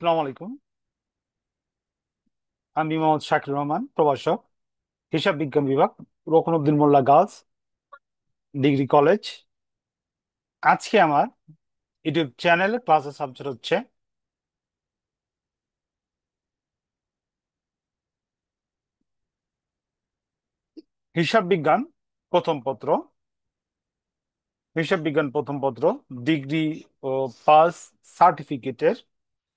আসসালামু আলাইকুম। আমি মোহাম্মদ শাকির রহমান, প্রভাষক, হিসাব বিজ্ঞান বিভাগ, রকুনউদ্দিন মোল্লা গার্লস ডিগ্রি কলেজ। আজকে আমার ইউটিউব চ্যানেলে ক্লাসের সাবজেক্ট হচ্ছে হিসাব বিজ্ঞান প্রথম পত্র। হিসাব বিজ্ঞান প্রথম পত্র ডিগ্রি ও পাস সার্টিফিকেটের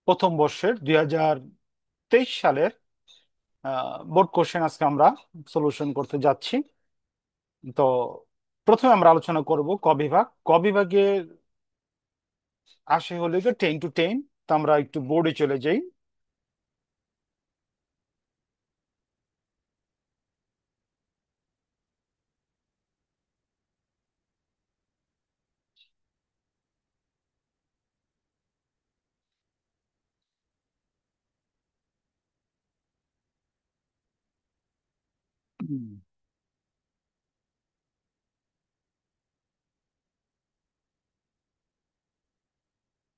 প্রথম বর্ষের 2023 সালের বোর্ড কোশ্চেন আজকে আমরা সলিউশন করতে যাচ্ছি। তো প্রথমে আমরা আলোচনা করব ক বিভাগ। ক বিভাগের আসে হলে 10 to 10। তো আমরা একটু বোর্ডে চলে যাই।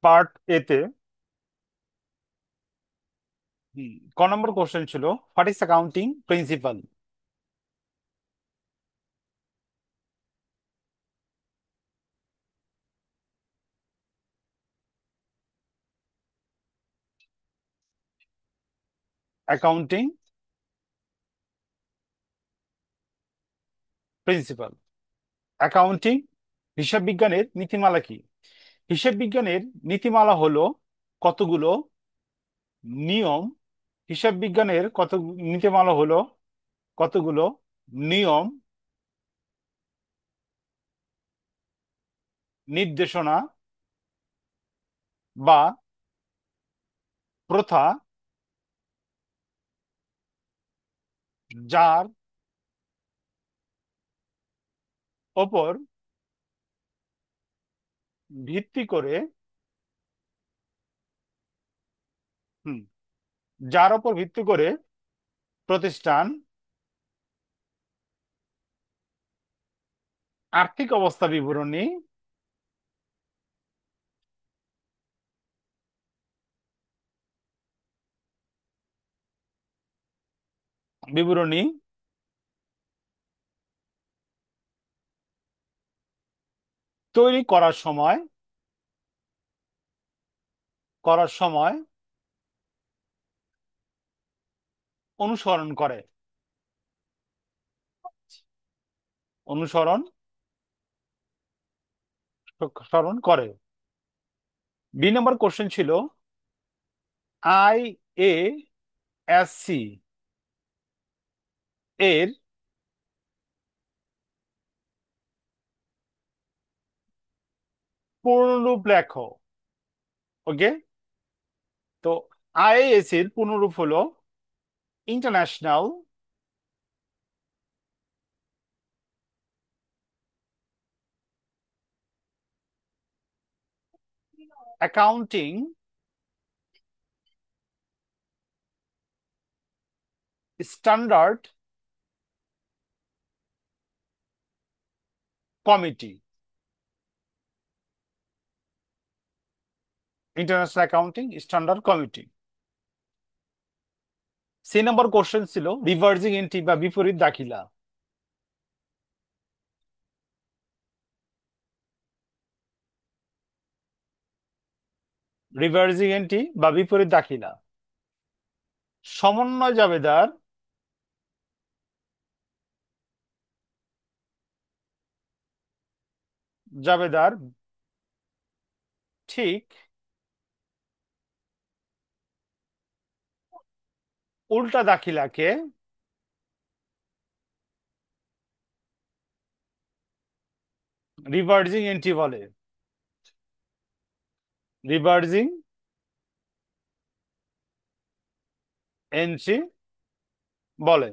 পার্ট এতে ক নম্বর কোশ্চেন ছিল, what is accounting principal? Accounting principal, accounting হিসাব বিজ্ঞানের নীতিমালা কি? হিসাব বিজ্ঞানের নীতিমালা হলো কতগুলো নিয়ম। হিসাব বিজ্ঞানের নীতিমালা হলো কতগুলো নিয়ম, নির্দেশনা বা প্রথা, যার ওপর ভিত্তি করে হুম যার ওপর ভিত্তি করে প্রতিষ্ঠান আর্থিক অবস্থা বিবরণী, বিবরণী তৈরি করার সময় অনুসরণ করে অনুসরণ স্মরণ করে। বি নম্বর কোশ্চেন ছিল, IASC এর পূর্ণরূপ লেখো। ওকে, তো IASC এর পূর্ণরূপ হলো International Accounting Standard Committee. International Accounting Standard Committee. C number question ছিল, রিভার্সিং এন্ট্রি বা বিপরীত দাখিলা। রিভার্সিং এন্ট্রি বা বিপরীত দাখিলা সমন্বয় জাবেদার জাবেদার ঠিক উল্টা দাখিলাকে রিভার্সিং এন্ট্রি বলে। রিভার্সিং এন্ট্রি বলে।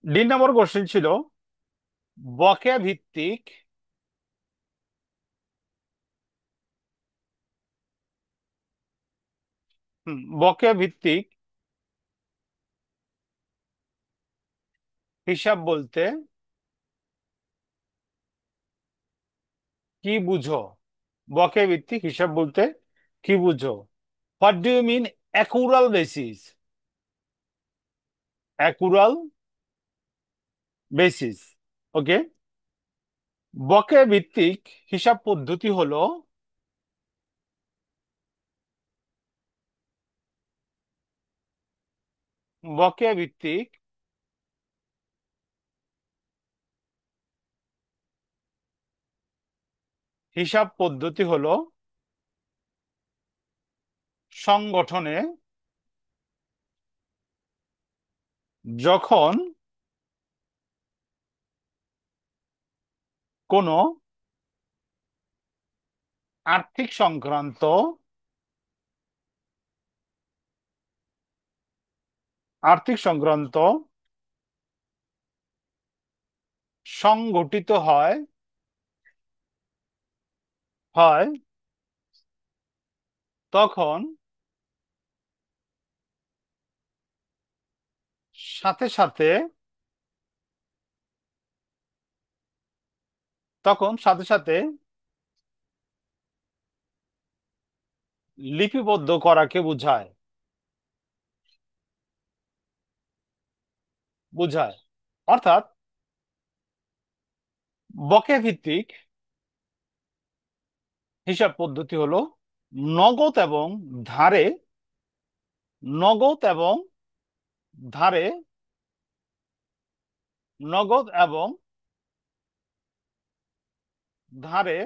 ডি নম্বর কোশ্চেন ছিল, বকেয়া ভিত্তিক বকেয়া ভিত্তিক হিসাব বলতে কি বুঝো? বকেয়া ভিত্তিক হিসাব বলতে কি বুঝো? What do you mean accrual basis? Accrual basis, okay. বকেয়া ভিত্তিক হিসাব পদ্ধতি হলো বকেয়া ভিত্তিক হিসাব পদ্ধতি হলো সংগঠনে যখন কোনো আর্থিক সংক্রান্ত আর্থিক সংক্রান্ত সংগঠিত হয় হয় তখন সাথে সাথে সাথে সাথে লিপিবদ্ধ করাকে বোঝায় বোঝায় অর্থাৎ বকেয়া ভিত্তিক হিসাব পদ্ধতি হলো নগদ এবং ধারে নগদ এবং ধারে নগদ এবং ধারে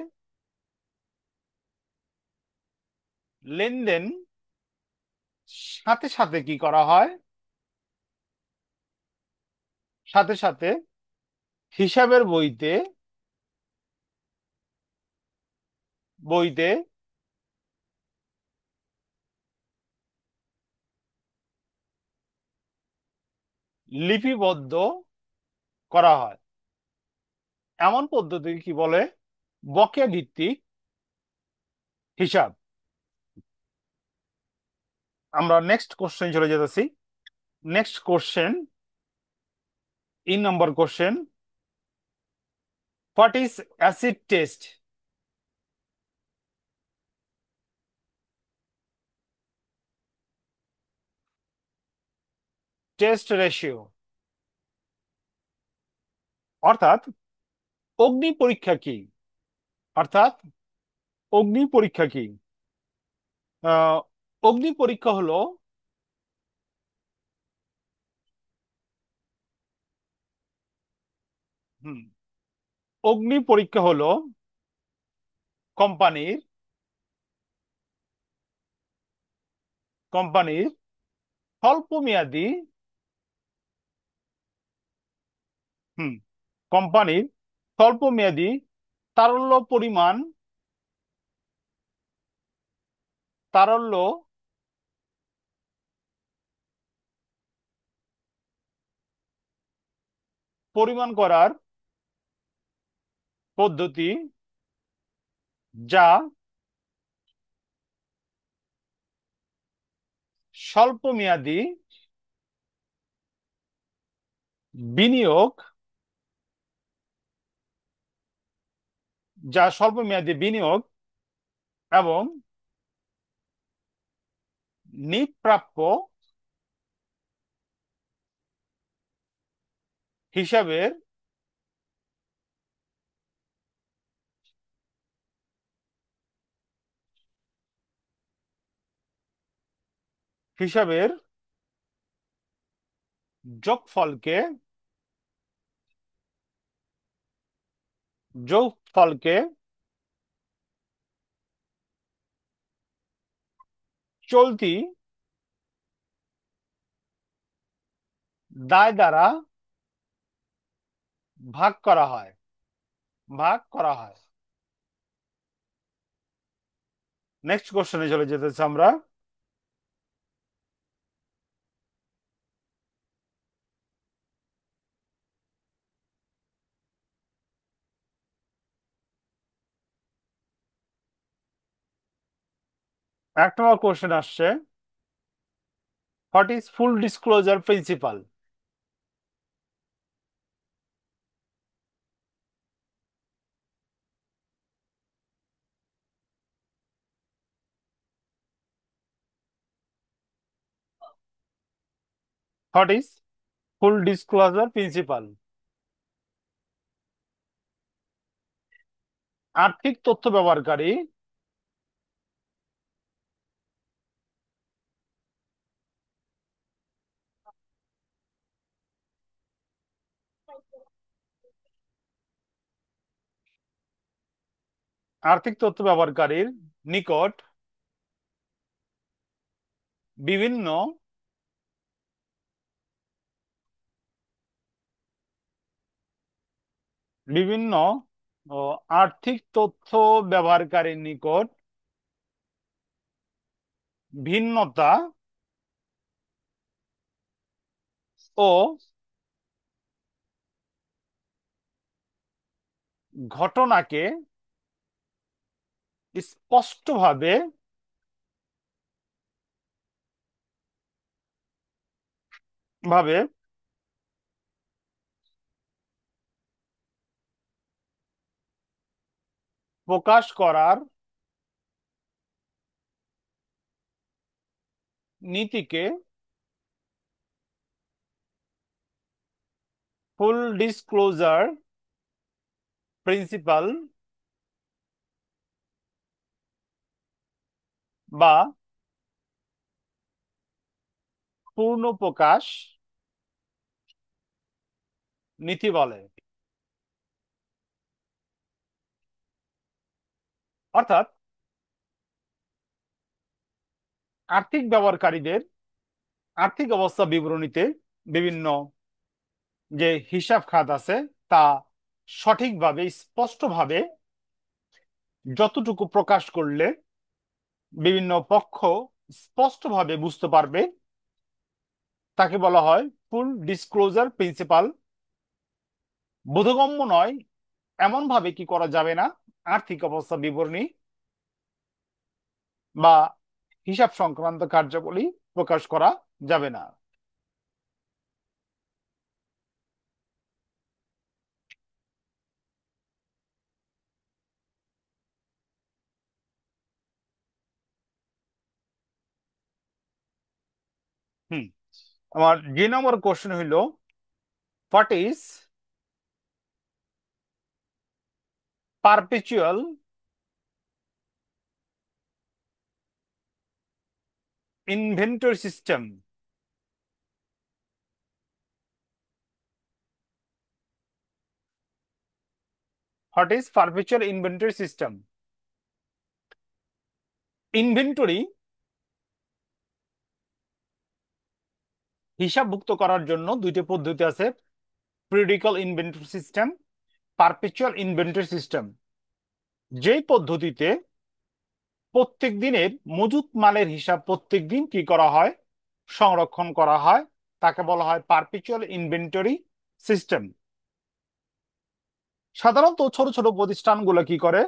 লেনদেন সাথে সাথে কি করা হয়? সাথে সাথে হিসাবের বইতে বইতে লিপিবদ্ধ করা হয়। এমন পদ্ধতি কি বলে? বকেয়া ভিত্তিক হিসাব। আমরা নেক্সট কোশ্চেন চলে যেতেছি। Next question, 3 number question. What is acid test? Test ratio অর্থাৎ অগ্নি পরীক্ষা কি? অর্থাৎ অগ্নি পরীক্ষা কি? আহ, অগ্নি পরীক্ষা হলো হুম অগ্নি পরীক্ষা হলো কোম্পানির কোম্পানির স্বল্প মেয়াদী হুম কোম্পানির স্বল্প মেয়াদী তারল্য তারল্য পরিমাণ করার পদ্ধতি, যা স্বল্প মেয়াদী বিনিয়োগ স্বল্প মেয়াদী বিনিয়োগ এবং নিটপ্রাপ্য হিসাবের হিসাবের যোগফলকে যোগফলকে চলতি দায় দ্বারা ভাগ করা হয় ভাগ করা হয়। নেক্সট কোশ্চেনে চলে যেতেছি আমরা। এক নম্বর কোশ্চেন আসছে, what is full disclosure principal? What is full disclosure principal? আর্থিক তথ্য ব্যবহারকারী আর্থিক তথ্য ব্যবহারকারীর নিকট বিভিন্ন বিভিন্ন ও, আর্থিক তথ্য ব্যবহারকারীর নিকট ভিন্নতা ও ঘটনাকে স্পষ্টভাবে ভাবে প্রকাশ করার নীতিকে ফুল ডিসক্লোজার প্রিন্সিপাল বা পূর্ণ প্রকাশ নীতি বলে। অর্থাৎ আর্থিক ব্যবহারকারীদের আর্থিক অবস্থা বিবরণীতে বিভিন্ন যে হিসাব খাত আছে তা সঠিকভাবে স্পষ্টভাবে যতটুকু প্রকাশ করলে বিভিন্ন পক্ষ স্পষ্টভাবে বুঝতে পারবে তাকে বলা হয় ফুল ডিসক্লোজার প্রিন্সিপাল। বোধগম্য নয় এমন ভাবে কি করা যাবে না আর্থিক অবস্থা বিবরণী বা হিসাব সংক্রান্ত কার্যাবলী প্রকাশ করা যাবে না। হুম, আমার যে নম্বর কোশ্চেন হইল what is perpetual inventory system? What is perpetual inventory system? Inventory হিসাবভুক্ত করার জন্য দুইটি পদ্ধতি আছে, periodical inventory system, perpetual inventory system. যেই পদ্ধতিতে প্রত্যেক দিনের মজুত মালের হিসাব প্রত্যেক দিন কি করা হয়, সংরক্ষণ করা হয়, তাকে বলা হয় পারপেচুয়াল ইনভেন্টরি সিস্টেম। সাধারণত ছোট ছোট প্রতিষ্ঠানগুলো কি করে,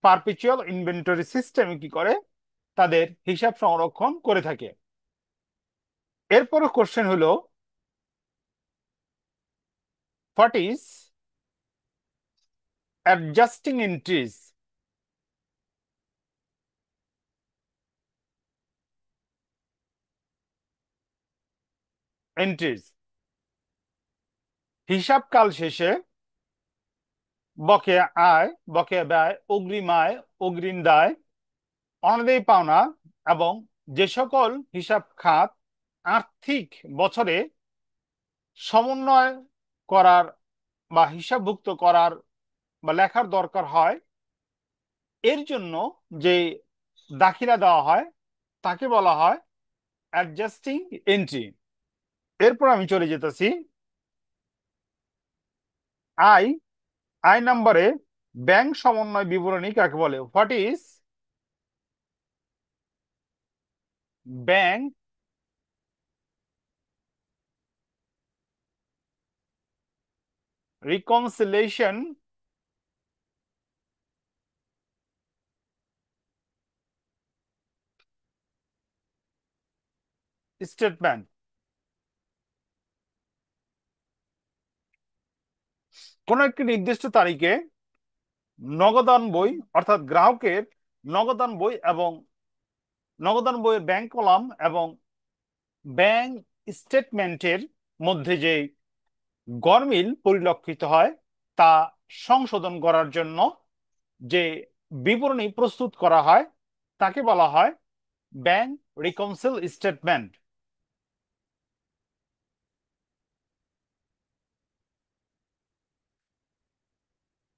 পারপেচুয়াল ইনভেন্টরি সিস্টেমে কি করে, তাদের হিসাব সংরক্ষণ করে থাকে। এরপরে কোশ্চেন হলো what is adjusting entries? Entries হিসাবকাল শেষে বকেয়া আয়, বকেয়া ব্যয়, অগ্রিম আয়, অগ্রিম দায়, অনাদায়ী পাওনা এবং যে সকল হিসাব খাত আর্থিক বছরে সমন্বয় করার বা হিসাবভুক্ত করার বা লেখার দরকার হয়, এর জন্য যে দাখিলা দেওয়া হয় তাকে বলা হয় অ্যাডজাস্টিং এন্ট্রি। এরপর আমি চলে যেতেছি আই আই নম্বরে ব্যাংক সমন্বয় বিবরণী কাকে বলে? What is bank reconciliation statement? কোন একটি নির্দিষ্ট তারিখে নগদান বই অর্থাৎ গ্রাহকের নগদান বই এবং নগদান বইয়ের ব্যাংক কলাম এবং ব্যাংক স্টেটমেন্টের মধ্যে যে গরমিল পরিলক্ষিত হয় তা সংশোধন করার জন্য যে বিবরণী প্রস্তুত করা হয় তাকে বলা হয় ব্যাংক রিকাউন্সিল স্টেটমেন্ট।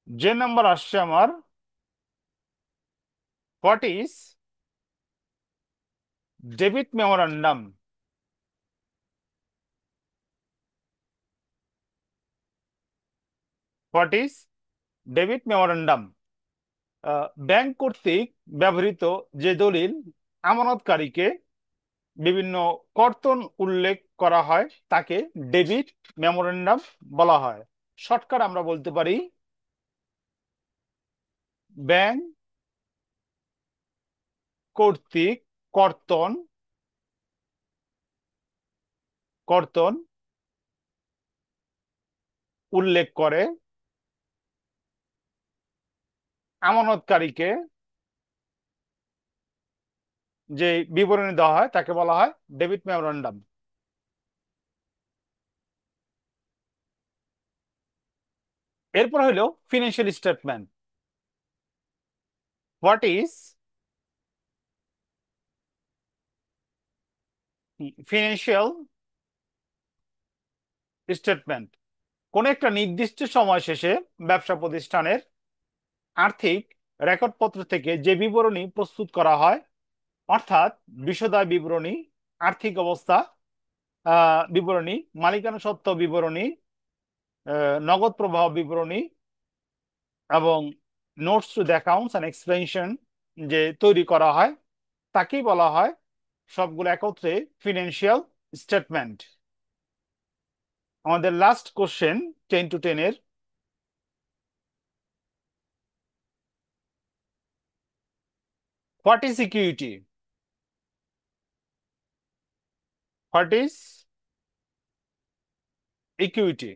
যে নাম্বার আসছে আমার, what is debit memorandum? What is debit memorandum? Bank কর্তৃক ব্যবহৃত যে দলিল আমানতকারীকে বিভিন্ন কর্তন উল্লেখ করা হয় তাকে ডেবিট মেমোরেন্ডাম বলা হয়। শর্টকাট আমরা বলতে পারি ব্যাংক কর্তৃক কর্তন কর্তন উল্লেখ করে আমানতকারীকে যে বিবরণী দেওয়া হয় তাকে বলা হয় ডেবিট মেমোরেন্ডাম। এরপর হইল financial statement. What is financial statement? কোন একটা নির্দিষ্ট সময় শেষে ব্যবসা প্রতিষ্ঠানের আর্থিক রেকর্ডপত্র থেকে যে বিবরণী প্রস্তুত করা হয়, অর্থাৎ বিশদায় বিবরণী, আর্থিক অবস্থা বিবরণী, মালিকানা সত্ত্ব বিবরণী, নগদ প্রবাহ বিবরণী এবং notes to the accounts and explanation যে তৈরি করা হয় তাকেই বলা হয় সবগুলো একত্রে ফিনান্সিয়াল স্টেটমেন্ট। আমাদের লাস্ট কোশ্চেন 10 to 10 এর, what is equity? What is equity?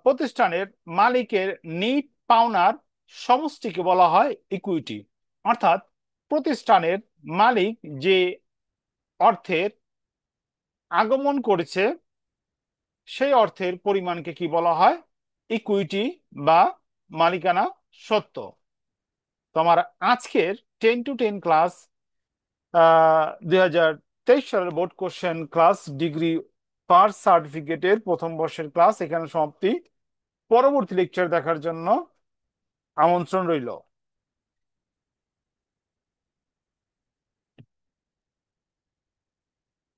প্রতিষ্ঠানের মালিকের নিট পাওনার সমষ্টিকে বলা হয় ইকুইটি। অর্থাৎ প্রতিষ্ঠানের মালিক যে অর্থের আগমন করেছে সেই অর্থের পরিমাণকে কি বলা হয়? ইকুইটি বা মালিকানা সত্ত্ব। তো আমার আজকের 10 to 10 ক্লাস 2023 সালের বোর্ড কোশ্চেন ক্লাস ডিগ্রি পার সার্টিফিকেটের প্রথম বর্ষের ক্লাস এখানে সমাপ্তি। পরবর্তী লেকচার দেখার জন্য আমন্ত্রণ রইল।